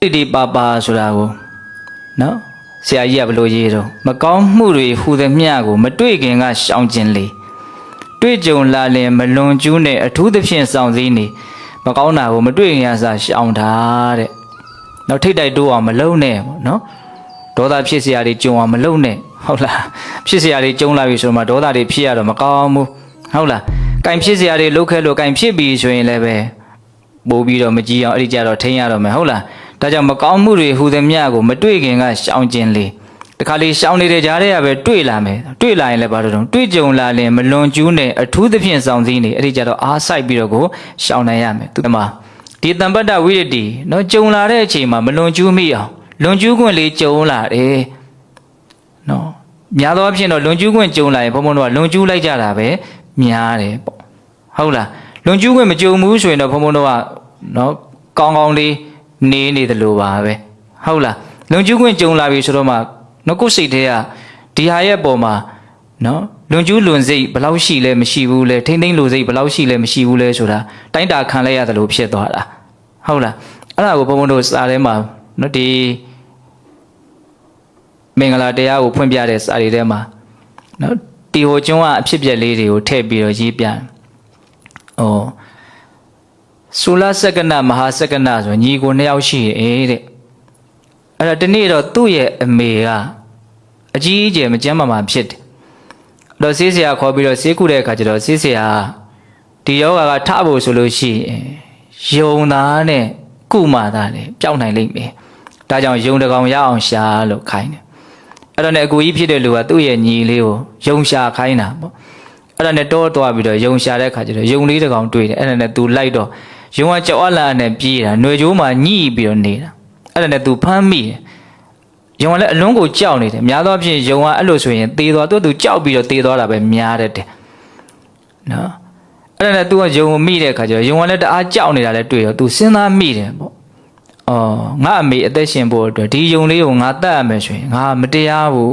ဒီပါပါဆိုတာကိုနော်ဆရာကြီးကဘယ်လိုရေးတော့မကောင်းမှုတွေဟူသည်မျှကိုမတွေ့ခင်ကရှောင်ကျင်လေတွေ့ကြုံလာလင်မလွန်ကျူးနဲ့အထူးသဖြင့်စောင့်စည်းနေမကောင်းတာကိုမတွေ့ခင်ကစားရှောင်တာတဲ့နောက်ထိတ်တိုက်တိုးအောင်မလုံနဲ့ပေါ့နော်ဒေါသဖြစ်เสียတွေကြုံအောင်မလုံနဲ့ဟုတ်လားဖြစ်เสียတွေကြုံလာပြီဆိုတော့ဒေါသတွေဖြစ်ရတော့မကောင်းဘူးဟုတ်လားကင်ဖြစ်เสียတွေလုတ်ခဲလို့ကင်ဖြစ်ပြီဆိုရင်လည်းပဲပို့ပြီးတော့မကြည့်အောင်အဲ့ဒီကြတော့ထိန်းရတော့မယ်ဟုတ်လားဒါကြောင့်မကောင်းမှုတွေဟူသည်မျှကိုမတွေ့ခင်ကရှောင်ကျင်လေတခါလေရှောင်နေတဲ့ကြားထဲကပဲတွေ့လာမယ်တွေ့လာရင်လည်းဘာလို့တော့တွေ့ကြုံလာရင်မလွန်ကျူးနဲ့အထူးသဖြင့်စောင့်စည်းနေအဲ့ဒီကြတော့အားဆိုင်ပြီးတော့ကိုရှောင်နိုင်ရမယ်သူကမှဒီတံပတ္တဝိရတိနော်ကြုံလာတဲ့အချိန်မှာမလွန်ကျူးမိအောင်လွန်ကျူးခွင့်လေးကြုံလာတယ်နော်များသောအားဖြင့်တော့လွန်ကျူးခွင့်ကြုံလာရင်ဘုံဘုံတို့ကလွန်ကျူးလိုက်ကြတာပဲများတယ်ပေါ့ဟုတ်လားလွန်ကျူးခွင့်မကြုံဘူးဆိုရင်တော့ဘုံဘုံတို့ကနော်ကောင်းကောင်းလေးနေတယ်လို့ပါပဲဟုတ်လားလွန်ကျူးခွင့်ကြုံလာပြီဆိုတော့မှနော်ကိုယ်စိတ်ထဲကဒီဟာရဲ့ပုံမှာနော်လွန်ကျူးလွန်စိတ်ဘယ်လောက်ရှိလဲမရှိဘူးလဲထိမ့်သိမ့်လိုစိတ်ဘယ်လောက်ရှိလဲမရှိဘူးလဲဆိုတာတိုင်းတာခံလိုက်ရတယ်လို့ဖြစ်သွားတာဟုတ်လားအဲ့ဒါကိုဘုံဘုံတို့စာထဲမှာနော်ဒီမင်္ဂလာတရားကိုဖွင့်ပြတဲ့စာတွေထဲမှာနော်တီဟိုကျွန်းကအဖြစ်ပြက်လေးတွေကိုထည့်ပြီးတော့ရေးပြဩဆူလစက္ကနမဟာစက္ကနဆိုညီကို2ယောက်ရှိရဲ့တဲ့အဲ့တော့ဒီနေ့တော့သူ့ရဲ့အမေကအကြီးအကျယ်မကြမ်းမာဖြစ်တယ်အဲ့တော့ဆေးဆရာခေါ်ပြီးတော့ဆေးကုတဲ့အခါကျတော့ဆေးဆရာဒီယောဂါကထဖို့ဆိုလို့ရှိရင်ယုံသားနဲ့ကုမာသားနဲ့ပျောက်နိုင်လိမ့်မယ်ဒါကြောင့်ယုံတကောင်ရအောင်ရှာလို့ခိုင်းတယ်အဲ့တော့ねအကူကြီးဖြစ်တဲ့လူကသူ့ရဲ့ညီလေးကိုယုံရှာခိုင်းတာပေါ့အဲ့ဒါနဲ့တောသွားပြီးတော့ယုံရှာတဲ့အခါကျတော့ယုံလေးတကောင်တွေ့တယ်အဲ့ဒါနဲ့သူလိုက်တော့ယုံကကြောက်အလာနဲ့ပြေးတာຫນွေကျိုးမှာညှိပြီးတော့နေတာအဲ့ဒါနဲ့သူဖမ်းမိတယ်ယုံကလည်းအလွန်ကိုကြောက်နေတယ်များသောအားဖြင့်ယုံကအဲ့လိုဆိုရင်သေသွားသူကြောက်ပြီးတော့သေသွားတာပဲများတယ်နော်အဲ့ဒါနဲ့သူကယုံကိုမိတဲ့အခါကျတော့ယုံကလည်းတအားကြောက်နေတာလည်းတွေ့တော့သူစဉ်းစားမိတယ်ပေါ့ငါအမေအသက်ရှင်ဖို့အတွက်ဒီယုံလေးကိုငါတတ်ရမယ်ဆိုရင်ငါမတရားဘူး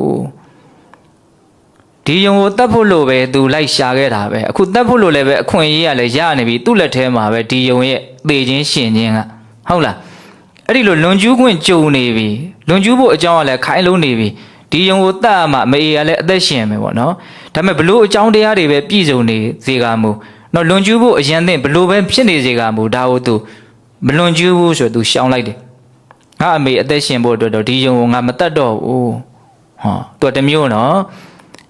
ဒီယုံကိုတတ်ဖို့လို့ပဲသူလိုက်ရှာခဲ့တာပဲအခုတတ်ဖို့လို့လည်းပဲအခွင့်အရေးကလည်းရနေပြီသူ့လက်ထဲမှာပဲဒီယုံရဲ့သေခြင်းရှင်ခြင်းကဟုတ်လားအဲ့ဒီလိုလွန်ကျူးခွင့်ကြုံနေပြီလွန်ကျူးဖို့အကြောင်းကလည်းခိုင်းလုံးနေပြီဒီယုံကိုတတ်မှမအေးကလည်းအသက်ရှင်မယ်ပေါ့နော်ဒါပေမဲ့ဘလို့အကြောင်းတရားတွေပဲပြည့်စုံနေစေကမူနော်လွန်ကျူးဖို့အရင်သိဘလို့ပဲဖြစ်နေစေကမူဒါကိုသူမလွန်ကျူးဘူးဆိုသူရှောင်လိုက်တယ်ငါအမေအသက်ရှင်ဖို့အတွက်တော့ဒီယုံကိုငါမတတ်တော့ဘူးသူကတမျိုးနော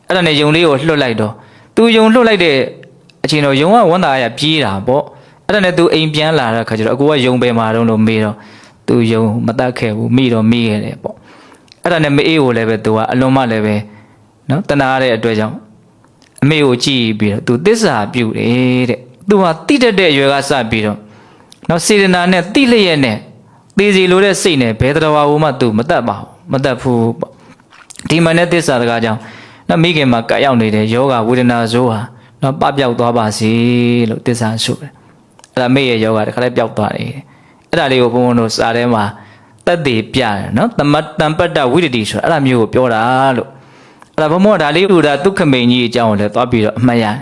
်အဲ့ဒါနဲ့ယုံလေးကိုလွတ်လိုက်တော့သူယုံလွတ်လိုက်တဲ့အချိန်တော့ယုံကဝန်သားရပြေးတာပေါ့အဲ့ဒါနဲ့သူအိမ်ပြန်လာတဲ့ခါကျတော့အကူကယုံပဲမှာတော့လို့မေးတော့သူယုံမတတ်ခဲ့ဘူးမိတော့မိခဲ့တယ်ပေါ့အဲ့ဒါနဲ့မအေးကိုလည်းပဲသူကအလွန်မှလည်းပဲနော်တနာရတဲ့အတွက်ကြောင့်အမေကိုကြည့်ပြီးတော့သူသစ္စာပြုတယ်တဲ့သူဟာတိတတ်တဲ့အရွယ်ကစပြီးတော့နော်စေတနာနဲ့တိလျက်နဲ့သေစီလိုတဲ့စိတ်နဲ့ဘယ်တော်ဝါဘူးမှသူမတတ်ပါဘူးမတတ်ဘူးပေါ့ဒီမှာနဲ့သစ္စာတကားကြောင့်နော်မိခင်မှာကပ်ရောက်နေတဲ့ယောဂဝေဒနာဆိုးဟာနော်ပပျောက်သွားပါစေလို့သစ္စာဆိုတယ်အဲ့ဒါမိရဲ့ယောဂတခါလဲပျောက်သွားတယ်အဲ့ဒါလေးကိုဘုန်းဘုန်းတို့စာထဲမှာတက်သေးပြတယ်နော်တမ္ပတ္တဝိတ္တိဆိုတာအဲ့ဒါမျိုးကိုပြောတာလို့အဲ့ဒါဘုန်းဘုန်းကဒါလေးဝိဒဒုက္ခမိန်ကြီးအကြောင်းကိုလည်းသွားပြီးတော့အမှတ်ရတယ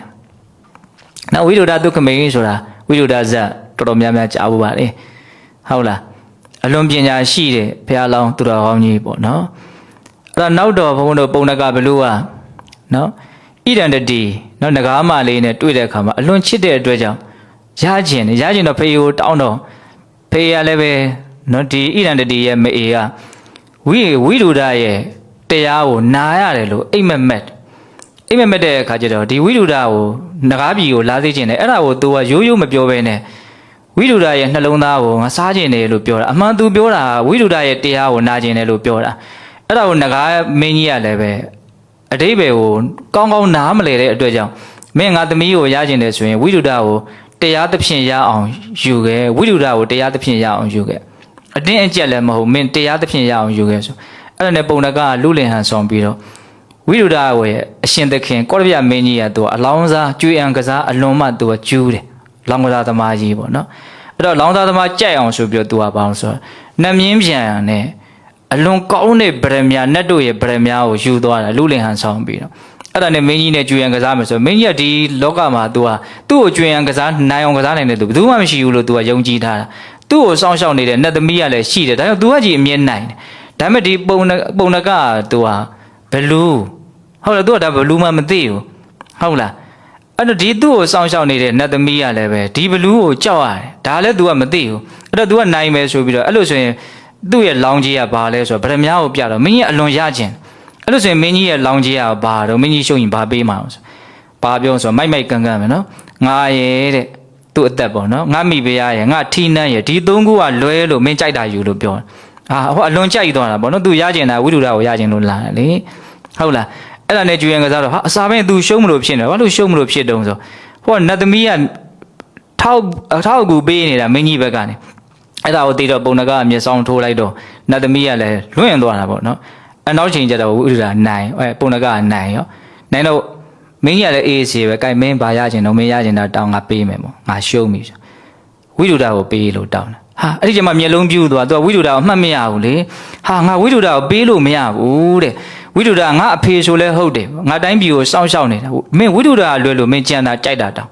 ်နော်ဝိဒဒုက္ခမိန်ကြီးဆိုတာဝိဒဇတ်တော်တော်များများကြားဖို့ပါလေဟုတ်လားအလွန်ပညာရှိတဲ့ဘုရားလောင်းသူတော်ကောင်းကြီးပေါ့နော်အဲ့တော့နောက်တော့ဘုန်းဘုန်းတို့ပုံနကဘလူးကနော်ဣဒံတတိနော်ငကားမလေးနဲ့တွေ့တဲ့အခါမှာအလွန်ချစ်တဲ့အတွက်ကြောင့်ရကျင်တော့ဖေကိုတောင်းတော့ဖေရလည်းပဲနော်ဒီဣဒံတတိရဲ့မအေကဝိရုဒရဲ့တရားကိုနာရတယ်လို့အိမ်မက်တဲ့အခါကျတော့ဒီဝိရုဒကိုငကားပြည်ကိုလာသိခြင်းနဲ့အဲ့ဒါကိုသူကရိုးရိုးမပြောဘဲနဲ့ဝိရုဒရဲ့နှလုံးသားကိုငါစားခြင်းတယ်လို့ပြောတာအမှန်သူပြောတာဝိရုဒရဲ့တရားကိုနာခြင်းတယ်လို့ပြောတာအဲ့ဒါကိုငကားမင်းကြီးကလည်းပဲအတိပ္ပယ်ကိုကောင်းကောင်းနားမလဲတဲ့အတွက်ကြောင့်မင်းငါသမီးကိုရခြင်းတယ်ဆိုရင်ဝိရုဒကိုတရားသဖြင့်ရအောင်ယူခဲ့ဝိရုဒကိုတရားသဖြင့်ရအောင်ယူခဲ့အတင်းအကျပ်လည်းမဟုတ်မင်းတရားသဖြင့်ရအောင်ယူခဲ့ဆိုအဲ့ဒါနဲ့ပုံတကလူလင်ဟန်ဆောင်ပြီးတော့ဝိရုဒရဲ့အရှင်သခင်ကောရပြမင်းကြီးကသူကအလောင်းစားကျွေးအံကစားအလွန်မှသူကကျူးတယ်လောင်းကစားသမားကြီးပေါ့နော်အဲ့တော့လောင်းသားသမားကြိုက်အောင်ဆိုပြီးတော့သူကဘာလို့ဆိုတော့နှမြင်းပြန်နဲ့အလွန်ကောင်းတဲ့ဗရမ ्या နတ်တို့ရဲ့ဗရမ ्या ကိုယူသွားတာလူလင်ဟန်ဆောင်ပြီးတော့အဲ့ဒါနဲ့မင်းကြီးနဲ့ကျွေးရန်ကစားမယ်ဆိုမင်းကြီးကဒီလောကမှာ तू ဟာသူ့ကိုကျွေးရန်ကစားနိုင်အောင်ကစားနိုင်တယ်သူဘယ်သူမှမရှိဘူးလို့ तू ကယုံကြည်ထားတာသူ သူ့ကိုစောင့်ရှောက်နေတဲ့နတ်သမီးကလည်းရှိတယ်ဒါကြောင့် तू ကကြီးအမြဲနိုင်တယ်ဒါပေမဲ့ဒီပုံနက तू ဟာဘလူးဟုတ်လား तू ကဒါဘလူးမှမသိဘူးဟုတ်လားအဲ့တော့ဒီသူ့ကိုစောင့်ရှောက်နေတဲ့နတ်သမီးကလည်းပဲဒီဘလူးကိုကြောက်ရတယ်ဒါလည်း तू ကမသိဘူးအဲ့တော့ तू ကနိုင်မယ်ဆိုပြီးတော့အဲ့လိုဆိုရင်သူ့ရဲ့လောင်းကြီးကဘာလဲဆိုတော့ဗရမ ्या ကိုပြတော့မင်းကြီးအလွန်ရခြင်းအဲ့လိုဆိုရင်မင်းကြီးရဲ့လောင်းကြီးကဘာတော့မင်းကြီးရှုံရင်ဘာပေးမှာဆိုဘာပြောဆိုမိုက်ကန်မယ်နော်ငါရဲ့တဲ့သူ့အသက်ပေါ့နော်ငါမိဖုရားရဲ့ငါထီးနှန်းရဲ့ဒီသုံးခုကလွဲလို့မင်းကြိုက်တာယူလို့ပြောဟိုအလွန်ကြိုက်သွားတာပေါ့နော်သူရကျင်တာဝိတုဒ္ဓကိုရကျင်လို့လာတယ်လေဟုတ်လားအဲ့ဒါနဲ့ကျွေးရန်ကစားတော့ဟာအစာပဲသူရှုံးမလို့ဖြစ်နေဘာလို့ရှုံးမလို့ဖြစ်တုံးဆိုဟိုနတ်သမီးကထောက်ကူပေးနေတာမင်းကြီးဘက်ကနေအဲ့ဒါကိုသိတော့ပုံနကအမျက်စောင်းထိုးလိုက်တော့နတ်သမီးကလည်းလွင့်သွားတာပေါ့နော်အနောက်ချိန်ကျတော့ဝိတုဒ္ဓနိုင်ပုံနကနိုင်ရောနိုင်တော့မင်းကြီးကလည်းအေးစီပဲကြိုက်မင်းဘာရကျင်တော့မင်းရကျင်တာတောင်းငါပေးမယ်ပေါ့ငါရှုံးပြီဝိတုဒ္ဓကိုပေးလို့တောင်းတာဟာအဲ့ဒီကျမှမျက်လုံးပြူးသွားသူကဝိတုဒ္ဓကိုအမှတ်မရဘူးလေဟာငါဝိတုဒ္ဓကိုပေးလို့မရဘူးတဲ့ဝိတုဒ္ဓငါအဖေဆိုလဲဟုတ်တယ်ငါတိုင်းပြည်ကိုစောင့်ရှောက်နေတာမင်းဝိတုဒ္ဓကလွယ်လို့မင်းကြံတာကြိုက်တာတောင်း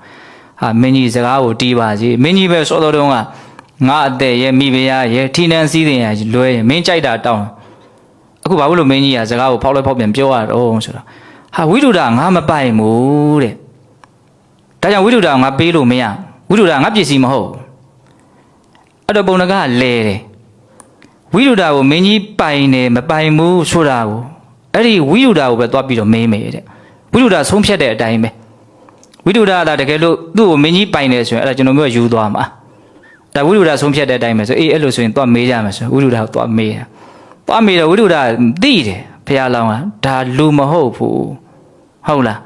ဟာမင်းကြီးစကားကိုတီးပါစေမင်းကြီးပဲစောတော်တုန်းကငါအသက်ရဲ့မိဖုရားရဲ့ထီနှန်းစည်းတင်ရလွဲရင်မင်းကြိုက်တာတောင်းအခုဘာလို့မင်းကြီးကစကားကိုဖောက်လိုက်ဖောက်ပြန်ပြောရတော့ဆိုတော့ဟာဝိတုဒ္ဓငါမပိုင်ဘူးတဲ့ဒါကြောင့်ဝိတုဒ္ဓငါပေးလို့မရဝိတုဒ္ဓငါပစ္စည်းမဟုတ်အဲ့တော့ပုံနကလဲတယ်ဝိတုဒ္ဓကိုမင်းကြီးပိုင်တယ်မပိုင်ဘူးဆိုတာကိုအဲ့ဒီဝိတုဒ္ဓကိုပဲသွားပြီးတော့မေးမယ်တဲ့ဝိတုဒ္ဓဆုံးဖြတ်တဲ့အတိုင်းပဲဝိတုဒ္ဓကတကယ်လို့သူ့ကိုမင်းကြီးပိုင်တယ်ဆိုရင်အဲ့ဒါကျွန်တော်မျိုးယူသွားမှာဒါဝိတုဒ္ဓဆုံးဖြတ်တဲ့အတိုင်းပဲဆိုအေးအဲ့လိုဆိုရင်သွားမေးကြမယ်ဆိုဝိတုဒ္ဓကိုသွားမေးတာသွားမေးတော့ဝိတုဒ္ဓသိတယ်ဘုရားလောင်းကဒါလူမဟုတ်ဘူးဟုတ်လား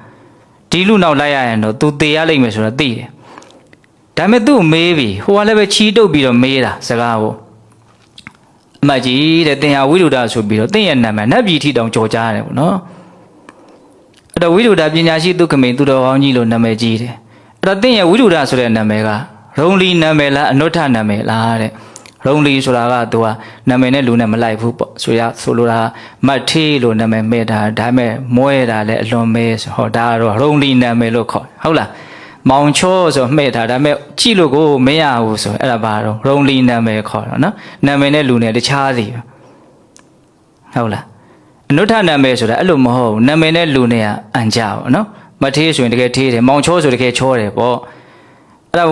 ဒီလူနောက်လိုက်ရရင်တော့ तू သေရလိမ့်မယ်ဆိုတော့သိတယ်ဒါပေမဲ့ तू မေးပြီဟိုကလည်းပဲချီတုပ်ပြီးတော့မေးတာစကားကိုအမကြီးတဲ့တင်ဟာဝိတုဒ္ဓဆိုပြီးတော့တင်ရဲ့နာမည်နတ်ပြည်ထီတောင်ကြော်ကြားရတယ်ပေါ့နော်အဲ့တော့ဝိတုဒ္ဓပညာရှိသူခမိန်သူတော်ကောင်းကြီးလို့နာမည်ကြီးတယ်အဲ့တော့တင်ရဲ့ဝိတုဒ္ဓဆိုတဲ့နာမည်ကရုံလီနာမည်လားအနုထနာမည်လားတဲ့ရုံလီဆိုတာက तू ကနာမည်နဲ့လူနဲ့မလိုက်ဘူးပေါ့ဆိုလိုတာမတ်ထေးလို့နာမည်မဲ့တာဒါပေမဲ့မွဲတာလည်းအလွန်မဲဆိုဟောဒါကတော့ရုံလီနာမည်လို့ခေါ်ဟုတ်လားမောင်ချောဆိုမှဲ့တာဒါပေမဲ့ကြည့်လို့ကိုမရဘူးဆိုအဲ့ဒါဘာတော့ရုံလီနာမည်ခေါ်တော့နော်နာမည်နဲ့လူနဲ့တခြားစီဟုတ်လားအနုထနာမည်ဆိုတာအဲ့လိုမဟုတ်ဘူးနာမည်နဲ့လူနဲ့ကအန်ကြပါနော်မထေးဆိုရင်တကယ်ထေးတယ်မောင်ချောဆိုတကယ်ချောတယ်ပေါ့အဲ့ဒါ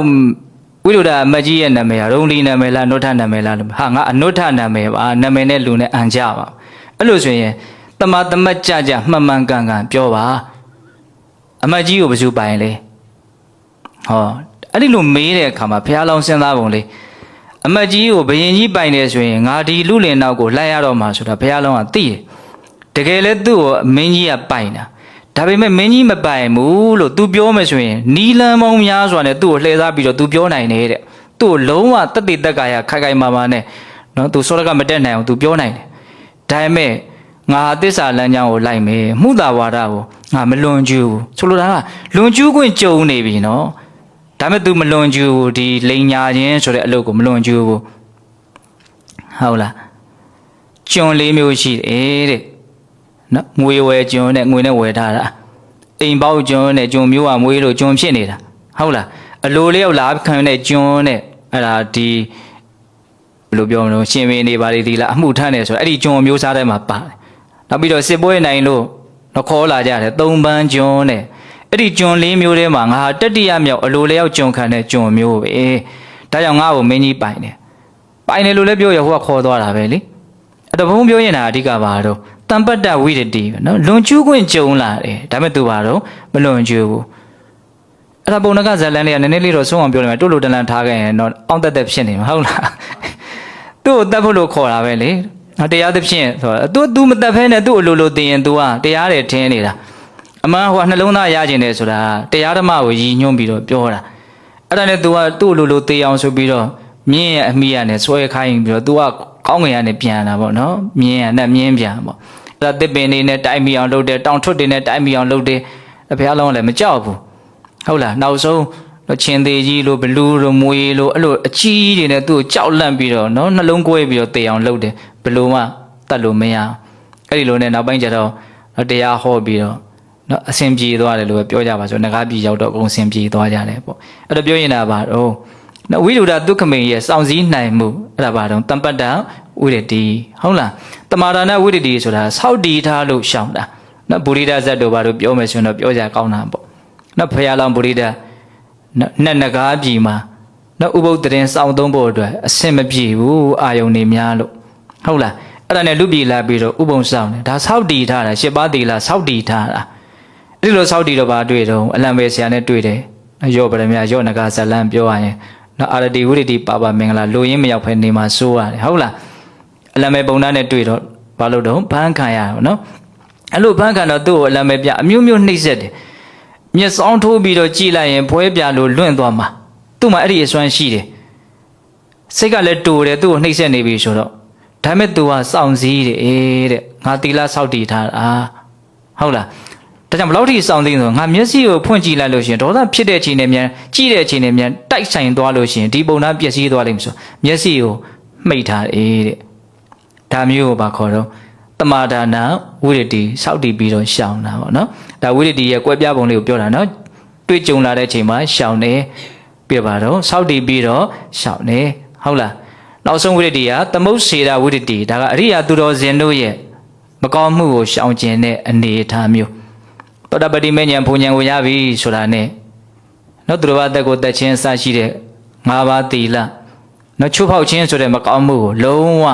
ဝိတုဒ္ဓမကြီးရဲ့နာမည်ကရုံလီနာမည်လားအနုထနာမည်လားလို့ဟာငါအနုထနာမည်ပါနာမည်နဲ့လူနဲ့အန်ကြပါအဲ့လိုဆိုရင်တမတ်ကြမှန်ကန်ပြောပါအမကြီးကိုဘယ်သူပိုင်လဲဟောအဲ့ဒီလိုမေးတဲ့အခါမှာဘုရားလောင်းစဉ်းစားပုံလေးအမကြီးကိုဘယင်ကြီးပိုင်တယ်ဆိုရင်ငါဒီလူလင်နောက်ကိုလိုက်ရတော့မှာဆိုတာဘုရားလောင်းကသိတယ်တကယ်လဲသူ့ကိုမင်းကြီးကပိုင်တာဒါပေမဲ့မင်းကြီးမပိုင်ဘူးလို့ तू ပြောမယ်ဆိုရင်နီလန်းမောင်းများစွာနဲ့သူ့ကိုလှည့်စားပြီးတော့ तू ပြောနိုင်တယ်တဲ့သူ့ကိုလုံးဝတသက်ကာယခိုင်မာနဲ့နော် तू စောရကမတက်နိုင်အောင် तू ပြောနိုင်တယ်ဒါပေမဲ့ငါသစ္စာလမ်းကြောင်းကိုလိုက်မယ်မှုသာဝါဒကိုငါမလွန်ကျူးဘူးဆိုလိုတာကလွန်ကျူးခွင့်ကြုံနေပြီနော်ဒါပေမဲ့ तू မလွန်ကျူးဘူးဒီလိန်ညာခြင်းဆိုတဲ့အလုပ်ကိုမလွန်ကျူးဘူးဟုတ်လားကျွန်၄မျိုးရှိတယ်တဲ့နော်ငွေဝယ်ကျွန်နဲ့ငွေနဲ့ဝယ်ထားတာအိမ်ပေါက်ကျွန်နဲ့ကျွန်မျိုးကမွေးလို့ကျွန်ဖြစ်နေတာဟုတ်လားအလိုလျောက်လာခံတဲ့ကျွန်နဲ့အဲ့ဒါဒီဘယ်လိုပြောမလို့ရှင်မင်းနေပါလေဒီလားအမှုထမ်းတယ်ဆိုတော့အဲ့ဒီကျွန်မျိုးစားထဲမှာပါတယ်နောက်ပြီးတော့စစ်ပွဲနိုင်လို့တော့ခေါ်လာကြတယ်၃ပန်းကျွန်နဲ့အဲ့ဒီကျွန်၄မျိုးထဲမှာငါတတိယမြောက်အလိုလျောက်ကျွန်ခံတဲ့ကျွန်မျိုးပဲဒါကြောင့်ငါ့ကိုမင်းကြီးပိုင်တယ်လို့လည်းပြောရဟိုကခေါ်သွားတာပဲလေအဲ့တော့ဘုံပြောရင်အဓိကပါတော့တံပတ္တဝိရတိနော်လွန်ကျူးခွင့်ကြုံလာတယ်ဒါပေမဲ့သူပါတော့မလွန်ကျူးဘူးအဲ့ဒါပုံနကဇလန်လေးကနည်းနည်းလေးတော့ဆုံးအောင်ပြောနေမှာတို့လိုတလန်ထားခဲ့ရင်တော့အောင့်တက်ဖြစ်နေမှာဟုတ်လားသူ့ကိုတတ်ဖို့လို့ခေါ်တာပဲလေတရားသဖြင့်ဆိုတော့ तू မတတ်ဖဲနဲ့သူ့အလိုလိုသိရင် तू ကတရားတယ်ထင်းနေတာအမှန်ဟိုနှလုံးသားရကျင်တယ်ဆိုတာတရားဓမ္မကိုရည်ညွှန်းပြီးတော့ပြောတာအဲ့ဒါနဲ့ तू ကသူ့အလိုလိုသိအောင်ဆိုပြီးတော့မြင်းရဲ့အမိရနဲ့ဆွဲခိုင်းပြီးတော့ तू ကကောင်းငင်ရနဲ့ပြန်လာပေါ့နော်မြင်းရနဲ့မြင်းပြန်ပေါ့အဲ့ဒါတစ်ပင်နေနဲ့တိုက်မိအောင်လုပ်တယ်တောင်ထွတ်တွေနဲ့တိုက်မိအောင်လုပ်တယ်ဘုရားလုံးကလည်းမကြောက်ဘူးဟုတ်လားနောက်ဆုံးချင်းသေးကြီးလို့ဘလူးလို့မွေလို့အဲ့လိုအကြီးတွေနဲ့သူ့ကိုကြောက်လန့်ပြီးတော့နော်နှလုံးကွဲပြီးတော့တေအောင်လုပ်တယ်ဘလို့မှတတ်လို့မရအဲ့ဒီလိုနဲ့နောက်ပိုင်းကျတော့တရားဟောပြီးတော့နော်အစဉ်ပြေသွားတယ်လို့ပဲပြောကြပါဆိုငကားပြည်ရောက်တော့အကုန်အစဉ်ပြေသွားကြတယ်ပေါ့အဲ့တော့ပြောရင်တာပါတော့ နော်ဝိရုဒ္ဓဒုက္ခမိန်ရဲ့စောင့်စည်းနိုင်မှုအဲ့ဒါဘာတော့တမ္ပတ္တဝိရတိဟုတ်လားတမာဒါနဝိရတိဆိုတာစောက်တည်ထားလို့ရှောင်တာနော်ဗုဒိဒဇတ်တို့ဘာလို့ပြောမယ်ဆိုရင်တော့ပြောကြကောင်းတာပေါ့နော်ဖရာလောင်ဗုဒိဒနဲ့နဂါးပြည်မှာနော်ဥပုသ္တရင်စောင့်သုံးဖို့အတွက်အဆင်မပြေဘူးအာယုန်နေများလို့ဟုတ်လားအဲ့ဒါနဲ့လူပြည်လာပြီးတော့ဥပုံဆောင်တယ်ဒါစောက်တည်ထားတာရှစ်ပါးသီလစောက်တည်ထားတာအဲ့ဒီလိုစောက်တည်တော့ဘာတွေ့တော့အလံပဲဆရာနဲ့တွေ့တယ်ရော့ဗရမရော့နဂါဇလန်ပြောရရင်နော်အာရတိဝိရတိပါပါမင်္ဂလာလိုရင်းမရောက်ဖဲနေမှာစိုးရတယ်ဟုတ်လားအလံပဲပုံသားနဲ့တွေ့တော့ဘာလို့တော့ဘန်းခံရတာနော်အဲ့လိုဘန်းခံတော့သူ့ကိုအလံပဲပြအမျိုးမျိုးနှိမ့်ဆက်တယ်မျက်စောင်းထိုးပြီးတော့ကြည်လိုက်ရင်ဘွဲပြလို့လွင့်သွားမှာသူ့မှာအဲ့ဒီအစွမ်းရှိတယ်စိတ်ကလည်းတူတယ်သူ့ကိုနှိမ့်ဆက်နေပြီဆိုတော့ဒါမဲ့သူကစောင့်စည်းတယ်တဲ့ငါတီလာစောက်တည်ထားတာဟုတ်လားဒါကြောင့်ဘလောက်ထိစောင့်သိဆိုငါမျက်စိကိုဖွင့်ကြည့်လိုက်လို့ရှိရင်ဒေါသဖြစ်တဲ့အချိန်နဲ့မြန်ကြည့်တဲ့အချိန်နဲ့မြန်တိုက်ဆိုင်သွားလို့ရှိရင်ဒီပုံသားပျက်စီးသွားလိမ့်မယ်ဆိုမျက်စိကိုမှိတ်ထားတယ်တဲ့ဒါမျိုးကိုပါခေါ်တော့တမာဒါနဝိရတိစောက်တည်ပြီးတော့ရှောင်တာပေါ့နော်ဒါဝိရတိရဲ့ကွဲပြားပုံလေးကိုပြောတာနော်တွေ့ကြုံလာတဲ့အချိန်မှာရှောင်တယ်ပြပါတော့စောက်တည်ပြီးတော့ရှောင်တယ်ဟုတ်လားနောက်ဆုံးဝိရတိကသမုတ်စေတာဝိရတိဒါကအရိယာသူတော်စင်တို့ရဲ့မကောင်းမှုကိုရှောင်ကျင်တဲ့အနေအထားမျိုးသောတာပတိမဉ္ဇဉ်ဘုံဉဏ်ကိုရပြီဆိုတာနဲ့နော်သူတော်ဘာတက်ကိုတက်ချင်းစရှိတဲ့၅ပါးသီလနော်ချိုးဖောက်ခြင်းဆိုတဲ့မကောင်းမှုကိုလုံးဝ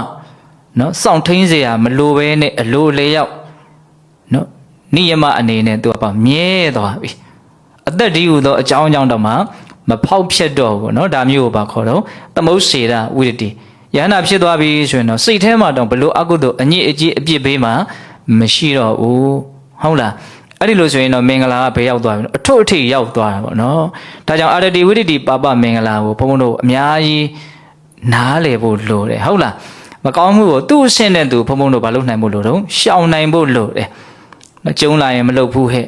နော်စောင့်ထိန်เสียမလိုပဲနဲ့အလိုလေရောက်နော်နိယမအနေနဲ့သူကပေါ့မြဲသွားပြီအသက်ဒီဟုသောအကြောင်းကြောင့်တော့မှမဖောက်ဖြစ်တော့ဘူးနော်ဒါမျိုးကိုပါခေါ်တော့သမုတ်စေတာဝိရတိယန္တာဖြစ်သွားပြီဆိုရင်တော့စိတ်ထဲမှာတော့ဘလို့အကုသို့အညစ်အကြေးအပြစ်ဘေးမှာမရှိတော့ဘူးဟုတ်လားအဲ့ဒီလိုဆိုရင်တော့မင်္ဂလာကဘယ်ရောက်သွားပြီအထွတ်အထိပ်ရောက်သွားတာပေါ့နော်ဒါကြောင့်အာရတိဝိရတိပါပမင်္ဂလာကိုဘုန်းဘုန်းတို့အများကြီးနားလည်ဖို့လိုတယ်ဟုတ်လားမကောင်းမှုကိုသူ့အဆင့်နဲ့သူဘုံဘုံတို့ဘာလို့နိုင်ဖို့လို့တော့ရှောင်နိုင်ဖို့လို့တယ်ကျုံလာရင်မလုပ်ဘူးဟဲ့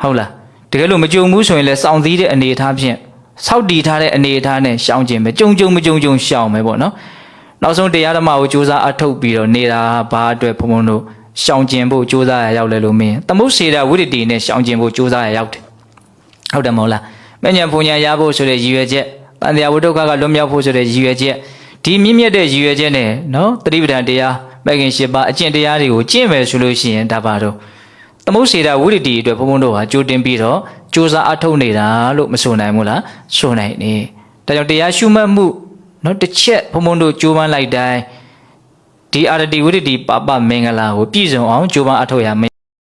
ဟုတ်လားတကယ်လို့မကြုံဘူးဆိုရင်လည်းစောင့်စည်းတဲ့အနေအထားဖြင့်စောက်တည်ထားတဲ့အနေအထားနဲ့ရှောင်ခြင်းပဲကြုံမကြုံရှောင်မယ်ပေါ့နော်နောက်ဆုံးတရားဓမ္မကိုစူးစမ်းအထုတ်ပြီးတော့နေတာဘာအတွက်ဘုံဘုံတို့ရှောင်ခြင်းဖို့စူးစမ်းရရောက်လဲလို့မင်းသမုတ်စေတာဝိရတိနဲ့ရှောင်ခြင်းဖို့စူးစမ်းရရောက်တယ်ဟုတ်တယ်မဟုတ်လားမဉ္ဇဉ်ဘုံဉဏ်ရဖို့ဆိုတဲ့ရည်ရွယ်ချက်တန်တရားဝိဒုက္ခကလွတ်မြောက်ဖို့ဆိုတဲ့ရည်ရွယ်ချက်ဒီမြင့်မြတ်တဲ့ရည်ရွယ်ချက်နဲ့နော်သတိပဋ္ဌာန်တရားမဂ်ခင်၈ပါးအကျင့်တရားတွေကိုကျင့်မယ်ဆိုလို့ရှိရင်ဒါပါတော့သမုတ်စေတာဝိရတိအတွက်ဘုံဘုံတို့ဟာကြိုတင်ပြီးတော့စူးစမ်းအထုတ်နေတာလို့မဆိုနိုင်ဘူးလားဆိုနိုင်နေဒါကြောင့်တရားရှုမှတ်မှုနော်တစ်ချက်ဘုံဘုံတို့ကြိုးပမ်းလိုက်တိုင်းဒီအာရတိဝိရတိပါပမင်္ဂလာကိုပြည့်စုံအောင်ကြိုးပမ်းအထုတ်ရမယ်